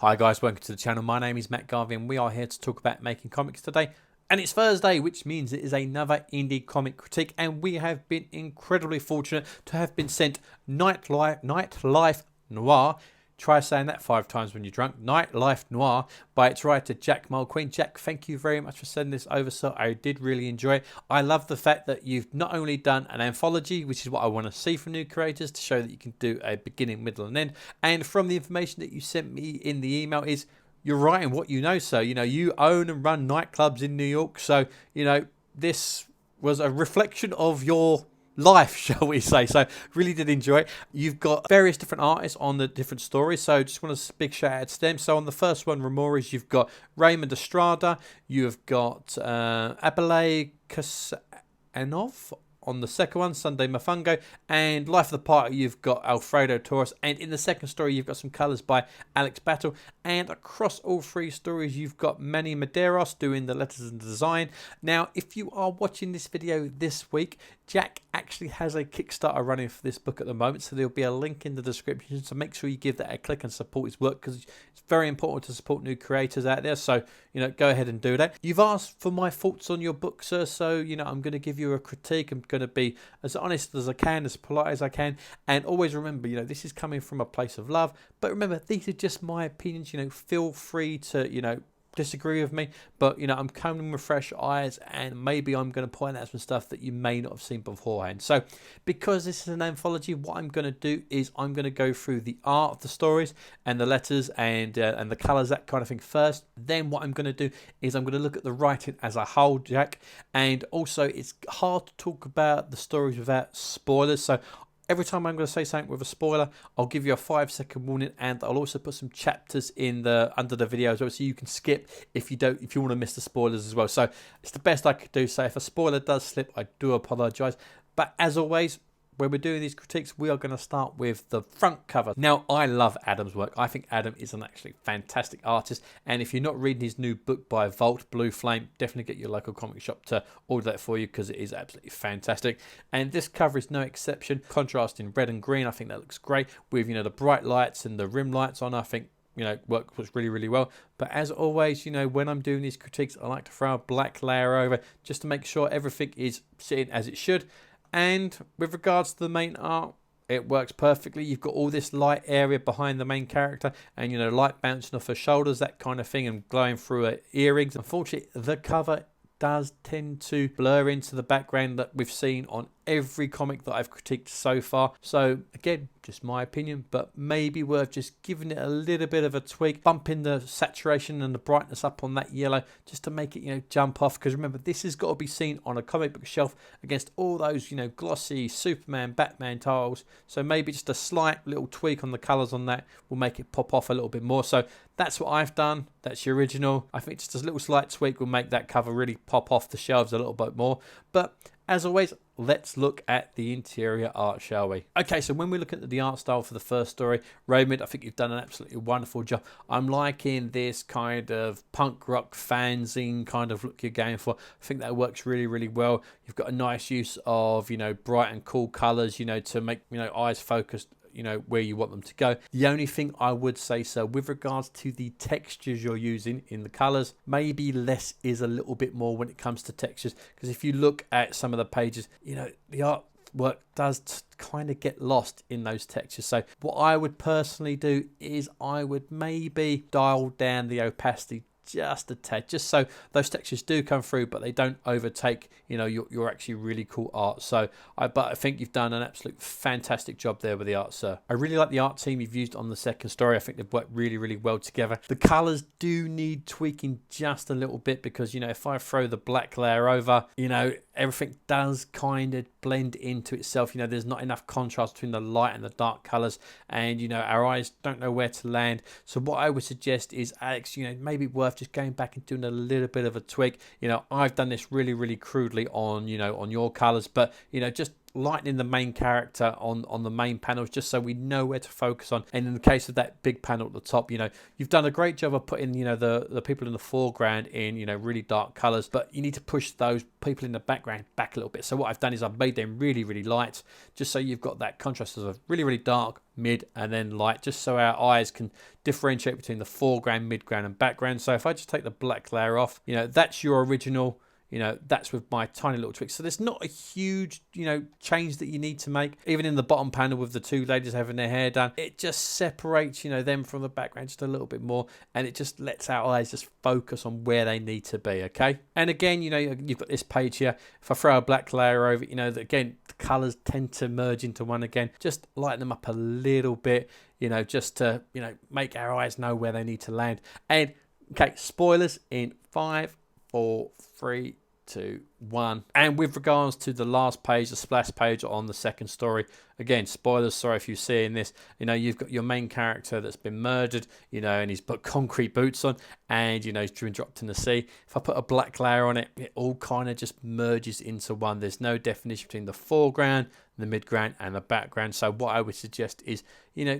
Hi guys, welcome to the channel. My name is Matt Garvey and we are here to talk about making comics today. And it's Thursday, which means it is another indie comic critique, and we have been incredibly fortunate to have been sent Night Life Noir. Try saying that 5 times when you're drunk. Night Life Noir by its writer Jack Mulqueen. Jack, thank you very much for sending this over, sir. I did really enjoy it. I love the fact that you've not only done an anthology, which is what I want to see from new creators, to show that you can do a beginning, middle and end. And from the information that you sent me in the email is you're writing what you know, sir. You know, you own and run nightclubs in New York. So, you know, this was a reflection of your life, shall we say. So really did enjoy it. You've got various different artists on the different stories, so just want a big shout out to them. So on the first one, REMORAS, you've got Raymond Estrada, you've got Abylay Kussainov. On the second one, Sunday MOFONGO, and Life of the Party, you've got Alfredo Torres, and in the second story you've got some colours by Batlle, and across all 3 stories you've got Manny Medeiros doing the letters and design. Now, if you are watching this video this week, Jack actually has a Kickstarter running for this book at the moment, so there'll be a link in the description, so make sure you give that a click and support his work, because it's very important to support new creators out there. So, you know, go ahead and do that. You've asked for my thoughts on your book, sir, so, you know, I'm going to give you a critique. I'm going to be as honest as I can, as polite as I can, and always remember, you know, this is coming from a place of love, but remember, these are just my opinions. You know, feel free to, you know, disagree with me, but, you know, I'm coming with fresh eyes, and maybe I'm going to point out some stuff that you may not have seen beforehand. So because this is an anthology, what I'm going to do is I'm going to go through the art of the stories and the letters and the colors, that kind of thing first. Then what I'm going to do is I'm going to look at the writing as a whole, Jack, and also it's hard to talk about the stories without spoilers, so every time I'm going to say something with a spoiler, I'll give you a 5-second warning, and I'll also put some chapters in under the video as well, so you can skip if you want to miss the spoilers as well. So it's the best I could do. So if a spoiler does slip, I do apologise. But as always, when we're doing these critiques, we are going to start with the front cover. Now, I love Adam's work. I think Adam is an actually fantastic artist. And if you're not reading his new book by Vault, Blue Flame, definitely get your local comic shop to order that for you, because it is absolutely fantastic. And this cover is no exception. Contrasting red and green, I think that looks great. With, you know, the bright lights and the rim lights on, I think, you know, works really, really well. But as always, you know, when I'm doing these critiques, I like to throw a black layer over just to make sure everything is sitting as it should. And with regards to the main art, it works perfectly. You've got all this light area behind the main character, and, you know, light bouncing off her shoulders, that kind of thing, and glowing through her earrings. Unfortunately, the cover does tend to blur into the background that we've seen on every comic that I've critiqued so far. So again, just my opinion, but maybe worth just giving it a little bit of a tweak, bumping the saturation and the brightness up on that yellow just to make it, you know, jump off. Because remember, this has got to be seen on a comic book shelf against all those, you know, glossy Superman, Batman tiles. So maybe just a slight little tweak on the colors on that will make it pop off a little bit more. So that's what I've done. That's the original. I think just a little slight tweak will make that cover really pop off the shelves a little bit more. But as always, let's look at the interior art, shall we? Okay, so when we look at the art style for the first story, Raymond, I think you've done an absolutely wonderful job. I'm liking this kind of punk rock fanzine kind of look you're going for. I think that works really, really well. You've got a nice use of, you know, bright and cool colors, you know, to make, you know, eyes focused, you know, where you want them to go. The only thing I would say, so with regards to the textures you're using in the colors, maybe less is a little bit more when it comes to textures, because if you look at some of the pages, you know, the artwork does kind of get lost in those textures. So what I would personally do is I would maybe dial down the opacity just a tad, just so those textures do come through, but they don't overtake, you know, your actually really cool art. So but I think you've done an absolute fantastic job there with the art, sir. I really like the art team you've used on the second story. I think they've worked really, really well together. The colors do need tweaking just a little bit, because, you know, if I throw the black layer over, you know, everything does kind of blend into itself. You know, there's not enough contrast between the light and the dark colors, and, you know, our eyes don't know where to land. So what I would suggest is, Alex, you know, maybe worth just going back and doing a little bit of a tweak. You know, I've done this really, really crudely on, you know, on your colors, but, you know, just lightening the main character on the main panels, just so we know where to focus on. And in the case of that big panel at the top, you've done a great job of putting, the people in the foreground in, really dark colors, but you need to push those people in the background back a little bit. So what I've done is I've made them really, really light, just so you've got that contrast of a really, really dark, mid, and then light, just so our eyes can differentiate between the foreground, midground, and background. So if I just take the black layer off, that's your original. That's with my tiny little tweaks. So there's not a huge, change that you need to make. Even in the bottom panel with the two ladies having their hair done, it just separates, them from the background just a little bit more. And it just lets our eyes just focus on where they need to be, okay? And again, you've got this page here. If I throw a black layer over it, again, the colors tend to merge into one again. Just lighten them up a little bit, just to, make our eyes know where they need to land. And, okay, spoilers in 5, 4, 3, 2, 1. And with regards to the last page, the splash page on the second story, again, spoilers, sorry if you're seeing this, you've got your main character that's been murdered, and he's put concrete boots on, and, he's been dropped in the sea. If I put a black layer on it, it all kind of just merges into one. There's no definition between the foreground, the midground, and the background. So what I would suggest is,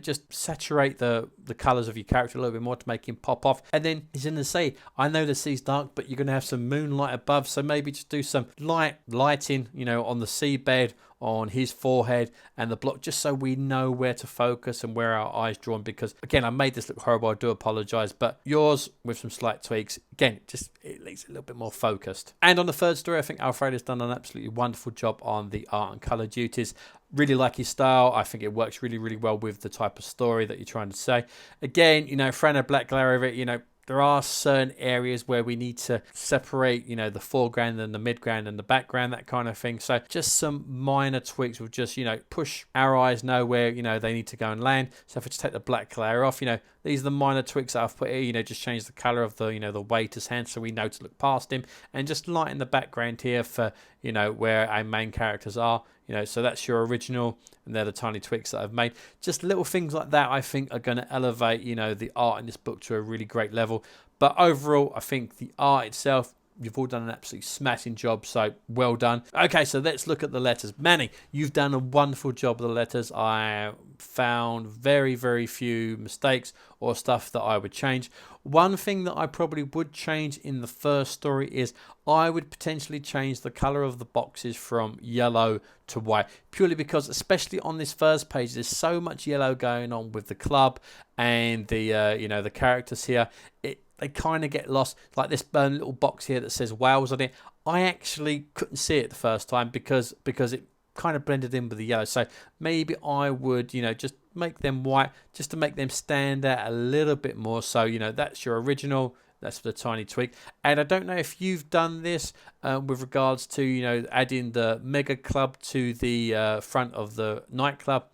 just saturate the colours of your character a little bit more to make him pop off. And then he's in the sea. I know the sea's dark, but you're going to have some moonlight above, so maybe just do some lighting, on the seabed, on his forehead and the block, just so we know where to focus and where our eyes drawn. Because again, I made this look horrible, I do apologize, but yours with some slight tweaks, again, it leaves it a little bit more focused. And on the third story, I think Alfredo's done an absolutely wonderful job on the art and color duties. Really like his style. I think it works really, really well with the type of story that you're trying to say. Again, throwing a black layer over it, there are certain areas where we need to separate, the foreground and the midground and the background, that kind of thing. So just some minor tweaks will just, push our eyes know where, they need to go and land. So if I just take the black layer off, these are the minor tweaks that I've put here, just change the color of the, the waiter's hand so we know to look past him, and just lighten the background here for, where our main characters are. So that's your original, and they're the tiny tweaks that I've made. Just little things like that I think are going to elevate, the art in this book to a really great level. But overall, I think the art itself, you've all done an absolutely smashing job, so well done. Okay, so let's look at the letters. Manny, you've done a wonderful job of the letters. I found very, very few mistakes or stuff that I would change. One thing that I probably would change in the first story is I would potentially change the colour of the boxes from yellow to white, purely because, especially on this first page, there's so much yellow going on with the club and the the characters here. They kind of get lost. Like this little box here that says Wales on it, I actually couldn't see it the first time because it kind of blended in with the yellow. So maybe I would, just make them white just to make them stand out a little bit more. So, that's your original. That's the tiny tweak. And I don't know if you've done this with regards to, adding the mega club to the front of the nightclub.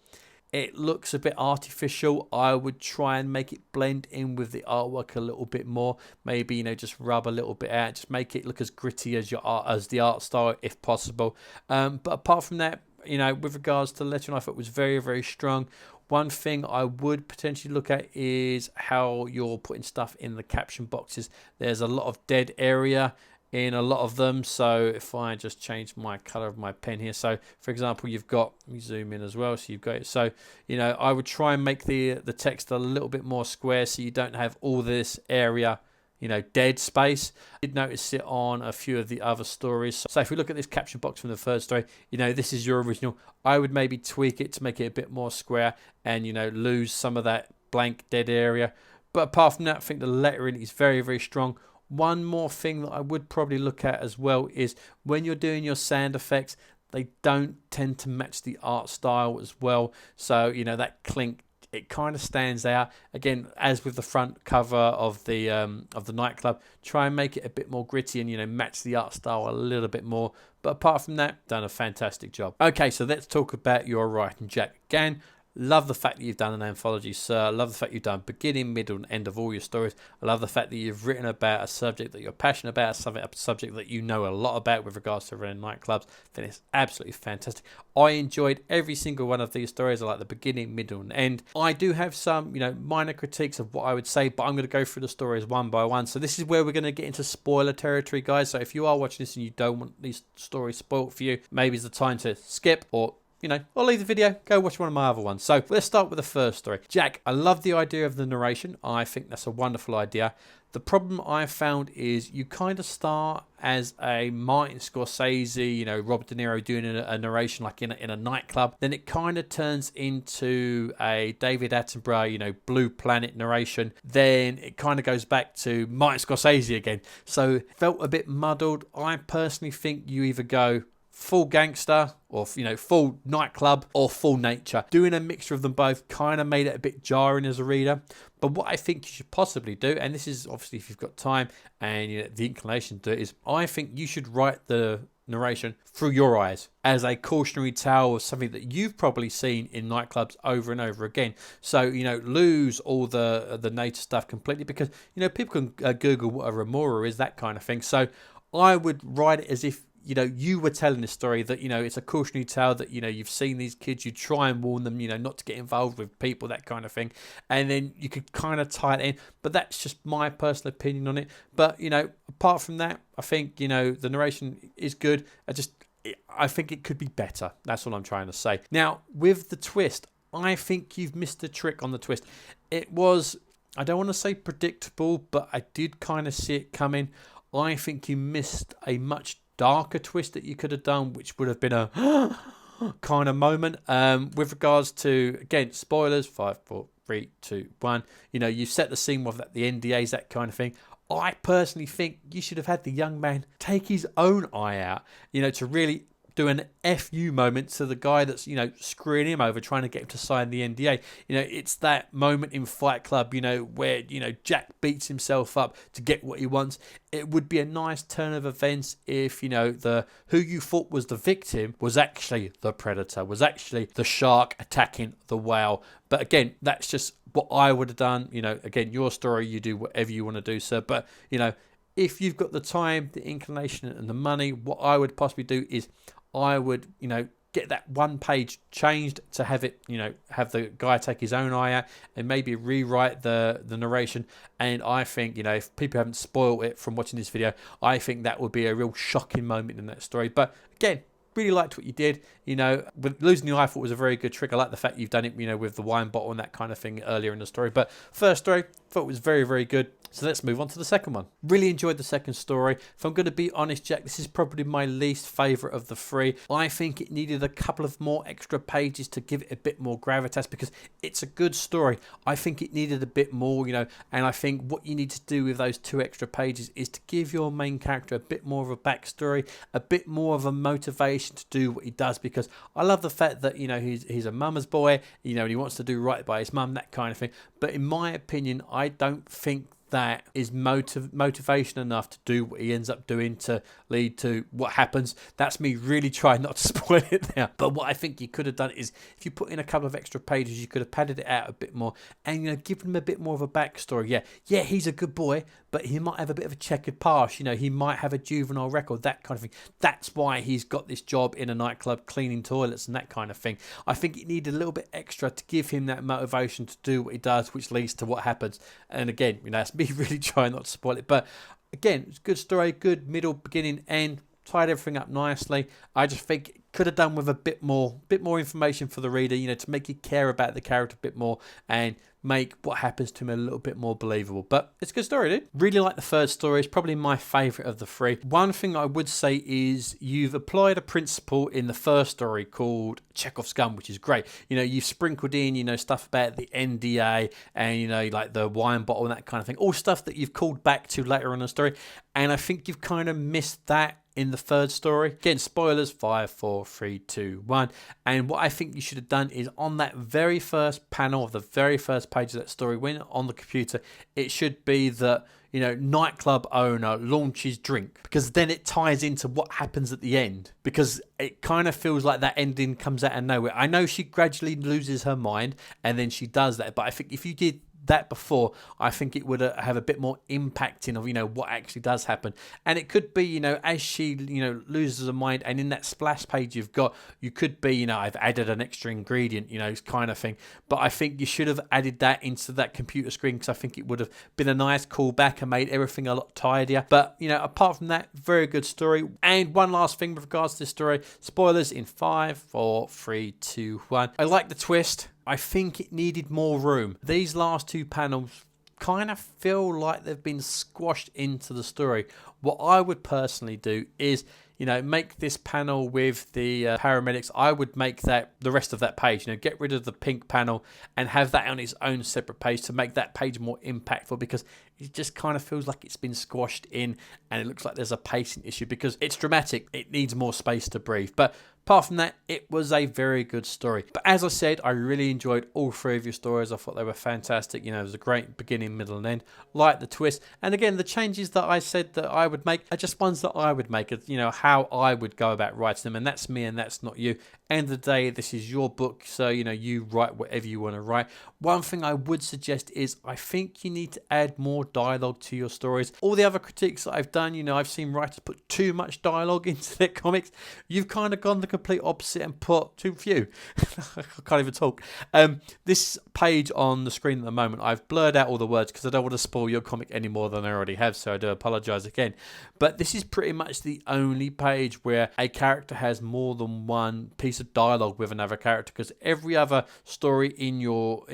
It looks a bit artificial. I would try and make it blend in with the artwork a little bit more. Maybe, just rub a little bit out. Just make it look as gritty as the art style, if possible. But apart from that, with regards to the lettering, I thought it was very, very strong. One thing I would potentially look at is how you're putting stuff in the caption boxes. There's a lot of dead area in a lot of them. So if I just change my color of my pen here, so for example, you've got, let me zoom in as well, so you've got it. So I would try and make the text a little bit more square, so you don't have all this area dead space. I did notice it on a few of the other stories. So if we look at this caption box from the first story, this is your original. I would maybe tweak it to make it a bit more square and lose some of that blank dead area. But apart from that, I think the lettering is very, very strong. One more thing that I would probably look at as well is when you're doing your sound effects, they don't tend to match the art style as well. So, that clink, it kind of stands out. Again, as with the front cover of the nightclub, try and make it a bit more gritty and, match the art style a little bit more. But apart from that, done a fantastic job. Okay, so let's talk about your writing, Jack. Again, Love the fact that you've done an anthology, sir. I love the fact you've done beginning, middle, and end of all your stories. I love the fact that you've written about a subject that you're passionate about, a subject that you know a lot about with regards to running nightclubs. I think it's absolutely fantastic. I enjoyed every single one of these stories. I like the beginning, middle, and end. I do have some, minor critiques of what I would say, but I'm going to go through the stories one by one. So this is where we're going to get into spoiler territory, guys. So if you are watching this and you don't want these stories spoiled for you, maybe it's the time to skip or I'll leave the video, go watch one of my other ones. So let's start with the first story. Jack, I love the idea of the narration. I think that's a wonderful idea. The problem I found is you kind of start as a Martin Scorsese, Robert De Niro doing a narration like in a nightclub. Then it kind of turns into a David Attenborough, Blue Planet narration. Then it kind of goes back to Martin Scorsese again. So felt a bit muddled. I personally think you either go full gangster or full nightclub or full nature. Doing a mixture of them both kind of made it a bit jarring as a reader. But what I think you should possibly do, and this is obviously if you've got time and the inclination to do it, is I think you should write the narration through your eyes as a cautionary tale or something that you've probably seen in nightclubs over and over again. So lose all the nature stuff completely, because people can Google what a remora is, that kind of thing. So I would write it as if you were telling the story, that, it's a cautionary tale, that, you've seen these kids, you try and warn them, not to get involved with people, that kind of thing. And then you could kind of tie it in. But that's just my personal opinion on it. But, apart from that, I think, the narration is good. I think it could be better. That's what I'm trying to say. Now, with the twist, I think you've missed the trick on the twist. It was, I don't want to say predictable, but I did kind of see it coming. I think you missed a much darker twist that you could have done, which would have been a kind of moment. With regards to, again, spoilers, 5, 4, 3, 2, 1. You set the scene with the NDAs, that kind of thing. I personally think you should have had the young man take his own eye out, to really do an FU moment to the guy that's, screwing him over, trying to get him to sign the NDA. It's that moment in Fight Club, where, Jack beats himself up to get what he wants. It would be a nice turn of events if, the who you thought was the victim was actually the predator, was actually the shark attacking the whale. But again, that's just what I would have done. Again, your story, you do whatever you want to do, sir. But, if you've got the time, the inclination and the money, what I would possibly do is I would, get that one page changed to have it, have the guy take his own eye out and maybe rewrite the narration. And I think, if people haven't spoiled it from watching this video, I think that would be a real shocking moment in that story. But again, really liked what you did. With losing the eye, I thought was a very good trick. I like the fact you've done it, with the wine bottle and that kind of thing earlier in the story. But first story, thought it was very, very good. So let's move on to the second one. Really enjoyed the second story. If I'm going to be honest, Jack, this is probably my least favourite of the three. I think it needed a couple of more extra pages to give it a bit more gravitas, because it's a good story. I think it needed a bit more, and I think what you need to do with those 2 extra pages is to give your main character a bit more of a backstory, a bit more of a motivation to do what he does, because I love the fact that, he's a mama's boy, and he wants to do right by his mum, that kind of thing. But in my opinion, I don't think that is motivation enough to do what he ends up doing to lead to what happens. That's me really trying not to spoil it now. But what I think you could have done is, if you put in a couple of extra pages, you could have padded it out a bit more and given him a bit more of a backstory. Yeah, he's a good boy, but he might have a bit of a checkered past. He might have a juvenile record, that kind of thing. That's why he's got this job in a nightclub cleaning toilets and that kind of thing. I think it needed a little bit extra to give him that motivation to do what he does, which leads to what happens. And again, that's me really trying not to spoil it. But again, it's a good story, good middle, beginning, end. Tied everything up nicely. I just think it could have done with a bit more information for the reader, to make you care about the character a bit more and make what happens to him a little bit more believable. But it's a good story, dude. Really like the third story. It's probably my favourite of the three. One thing I would say is you've applied a principle in the first story called Chekhov's gun, which is great. You've sprinkled in, stuff about the NDA and, like the wine bottle and that kind of thing. All stuff that you've called back to later in the story. And I think you've kind of missed that in the third story. Again, spoilers, 5, 4, 3, 2, 1. And what I think you should have done is on that very first panel of the very first page of that story, when on the computer, it should be that, you know, nightclub owner launches drink, because then it ties into what happens at the end, because it kind of feels like that ending comes out of nowhere. I know she gradually loses her mind and then she does that, but I think if you did that before, I think it would have a bit more impacting of, you know, what actually does happen. And it could be, you know, as she, you know, loses her mind, and in that splash page you've got, you could be, you know, I've added an extra ingredient, you know, kind of thing. But I think you should have added that into that computer screen, because I think it would have been a nice callback and made everything a lot tidier. But, you know, apart from that, very good story. And one last thing with regards to this story, spoilers in 5, 4, 3, 2, 1. I like the twist. I think it needed more room. These last two panels kind of feel like they've been squashed into the story. What I would personally do is, you know, make this panel with the paramedics. I would make that the rest of that page, you know, get rid of the pink panel and have that on its own separate page to make that page more impactful, because it just kind of feels like it's been squashed in and it looks like there's a pacing issue, because it's dramatic. It needs more space to breathe. But apart from that, it was a very good story. But as I said, I really enjoyed all three of your stories. I thought they were fantastic. You know, it was a great beginning, middle and end. Like the twist. And again, the changes that I said that I would make are just ones that I would make. You know, how I would go about writing them. And that's me and that's not you. End of the day, this is your book. So, you know, you write whatever you want to write. One thing I would suggest is I think you need to add more dialogue to your stories. All the other critiques that I've done, you know, I've seen writers put too much dialogue into their comics. You've kind of gone the complete opposite and put too few. I can't even talk. This page on the screen at the moment, I've blurred out all the words because I don't want to spoil your comic any more than I already have, so I do apologise again. But this is pretty much the only page where a character has more than one piece of dialogue with another character, because every other story in your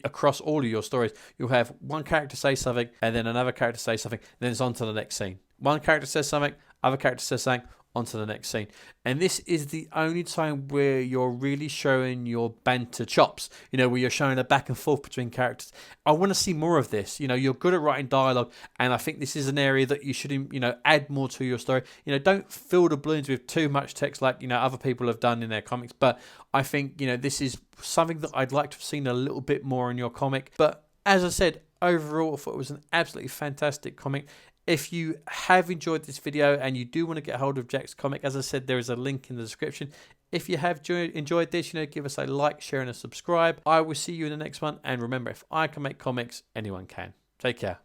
across all of your stories, you'll have one character say something and then another character say something, and then it's on to the next scene. One character says something, other character says something, on to the next scene. And this is the only time where you're really showing your banter chops, you know, where you're showing a back and forth between characters. I want to see more of this. You know, you're good at writing dialogue, and I think this is an area that you should, you know, add more to your story. You know, don't fill the balloons with too much text like, you know, other people have done in their comics. But I think, you know, this is something that I'd like to have seen a little bit more in your comic. But as I said, overall, I thought it was an absolutely fantastic comic. If you have enjoyed this video and you do want to get hold of Jack's comic, as I said, there is a link in the description. If you have enjoyed this, you know, give us a like, share and a subscribe. I will see you in the next one. And remember, if I can make comics, anyone can. Take care.